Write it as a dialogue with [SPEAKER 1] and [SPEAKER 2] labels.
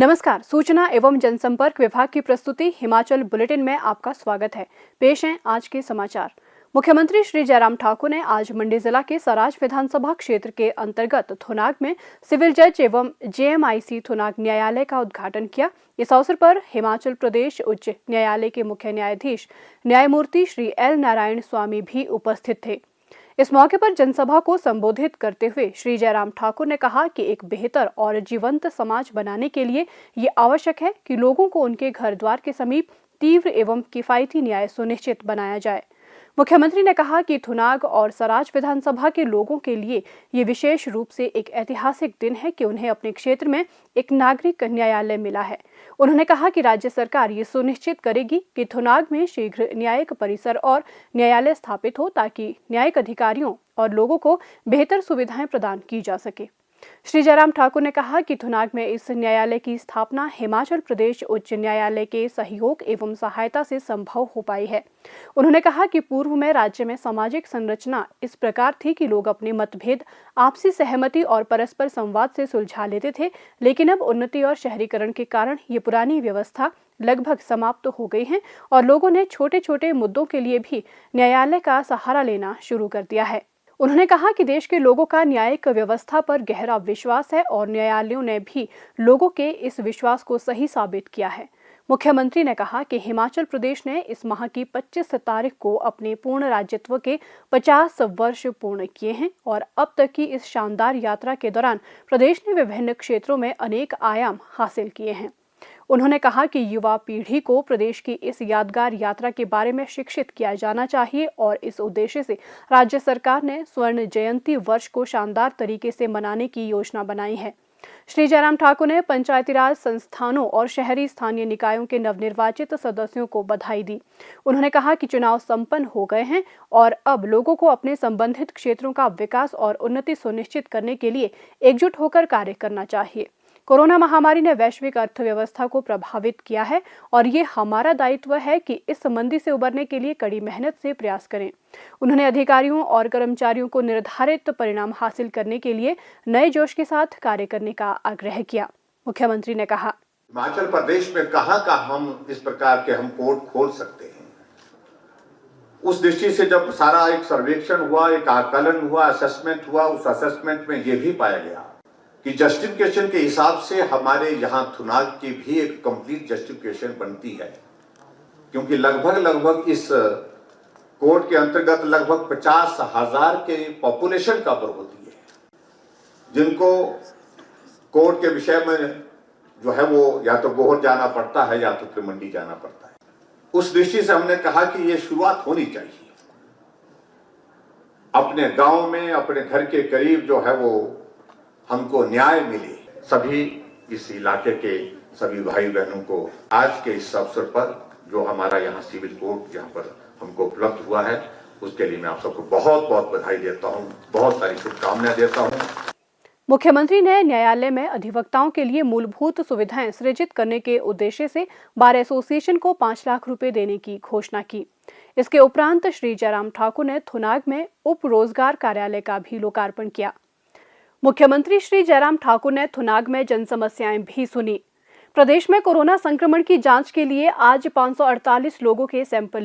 [SPEAKER 1] नमस्कार, सूचना एवं जनसंपर्क विभाग की प्रस्तुति हिमाचल बुलेटिन में आपका स्वागत है। पेश हैं आज के समाचार। मुख्यमंत्री श्री जयराम ठाकुर ने आज मंडी जिला के सराज विधानसभा क्षेत्र के अंतर्गत थुनाग में सिविल जज एवं जेएमआईसी थुनाग न्यायालय का उद्घाटन किया। इस अवसर पर हिमाचल प्रदेश उच्च न्यायालय के मुख्य न्यायाधीश न्यायमूर्ति श्री एल नारायण स्वामी भी उपस्थित थे। इस मौके पर जनसभा को संबोधित करते हुए श्री जयराम ठाकुर ने कहा कि एक बेहतर और जीवंत समाज बनाने के लिए ये आवश्यक है कि लोगों को उनके घर द्वार के समीप तीव्र एवं किफायती न्याय सुनिश्चित बनाया जाए। मुख्यमंत्री ने कहा कि थुनाग और सराज विधानसभा के लोगों के लिए ये विशेष रूप से एक ऐतिहासिक दिन है कि उन्हें अपने क्षेत्र में एक नागरिक न्यायालय मिला है। उन्होंने कहा कि राज्य सरकार ये सुनिश्चित करेगी कि थुनाग में शीघ्र न्यायिक परिसर और न्यायालय स्थापित हो ताकि न्यायिक अधिकारियों और लोगों को बेहतर सुविधाएं प्रदान की जा सके। श्री जयराम ठाकुर ने कहा कि थुनाग में इस न्यायालय की स्थापना हिमाचल प्रदेश उच्च न्यायालय के सहयोग एवं सहायता से संभव हो पाई है। उन्होंने कहा कि पूर्व में राज्य में सामाजिक संरचना इस प्रकार थी कि लोग अपने मतभेद आपसी सहमति और परस्पर संवाद से सुलझा लेते थे, लेकिन अब उन्नति और शहरीकरण के कारण ये पुरानी व्यवस्था लगभग समाप्त हो गई है और लोगों ने छोटे छोटे मुद्दों के लिए भी न्यायालय का सहारा लेना शुरू कर दिया है। उन्होंने कहा कि देश के लोगों का न्यायिक व्यवस्था पर गहरा विश्वास है और न्यायालयों ने भी लोगों के इस विश्वास को सही साबित किया है। मुख्यमंत्री ने कहा कि हिमाचल प्रदेश ने इस माह की 25 तारीख को अपने पूर्ण राज्यत्व के 50 वर्ष पूर्ण किए हैं और अब तक की इस शानदार यात्रा के दौरान प्रदेश ने विभिन्न क्षेत्रों में अनेक आयाम हासिल किए हैं। उन्होंने कहा कि युवा पीढ़ी को प्रदेश की इस यादगार यात्रा के बारे में शिक्षित किया जाना चाहिए और इस उद्देश्य से राज्य सरकार ने स्वर्ण जयंती वर्ष को शानदार तरीके से मनाने की योजना बनाई है। श्री जयराम ठाकुर ने पंचायती राज संस्थानों और शहरी स्थानीय निकायों के नवनिर्वाचित सदस्यों को बधाई दी। उन्होंने कहा कि चुनाव संपन्न हो गए हैं और अब लोगों को अपने संबंधित क्षेत्रों का विकास और उन्नति सुनिश्चित करने के लिए एकजुट होकर कार्य करना चाहिए। कोरोना महामारी ने वैश्विक अर्थव्यवस्था को प्रभावित किया है और ये हमारा दायित्व है कि इस मंदी से उबरने के लिए कड़ी मेहनत से प्रयास करें। उन्होंने अधिकारियों और कर्मचारियों को निर्धारित परिणाम हासिल करने के लिए नए जोश के साथ कार्य करने का आग्रह किया। मुख्यमंत्री ने कहा,
[SPEAKER 2] हिमाचल प्रदेश में कहाँ हम इस प्रकार के हम कोर्ट खोल सकते हैं। उस दृष्टि से जब सारा एक सर्वेक्षण हुआ, एक आकलन हुआ, असेसमेंट हुआ, उस असेसमेंट में ये भी पाया गया कि जस्टिफिकेशन के हिसाब से हमारे यहाँ थुनाग की भी एक कंप्लीट जस्टिफिकेशन बनती है, क्योंकि लगभग इस कोर्ट के अंतर्गत लगभग 50,000 के पॉपुलेशन कवर होती है, जिनको कोर्ट के विषय में जो है वो या तो गोहर जाना पड़ता है या तो फिर मंडी जाना पड़ता है। उस दृष्टि से हमने कहा कि ये शुरुआत होनी चाहिए। अपने गांव में, अपने घर के करीब जो है वो हमको न्याय मिले। सभी इस इलाके के सभी भाई बहनों को आज के इस अवसर पर जो हमारा यहाँ सिविल कोर्ट यहाँ पर हमको उपलब्ध हुआ है, उसके लिए मैं आप सबको बहुत बहुत बधाई देता हूँ, बहुत सारी शुभकामनाएं देता हूँ।
[SPEAKER 1] मुख्यमंत्री ने न्यायालय में अधिवक्ताओं के लिए मूलभूत सुविधाएं सृजित करने के उद्देश्य से बार एसोसिएशन को 5 लाख रुपए देने की घोषणा की। इसके उपरांत श्री जयराम ठाकुर ने थुनाग में उप रोजगार कार्यालय का भी लोकार्पण किया। मुख्यमंत्री श्री जयराम ठाकुर ने थुनाग में जन समस्याएं भी सुनी। प्रदेश में कोरोना संक्रमण की जांच के लिए आज 548 लोगों के सैंपल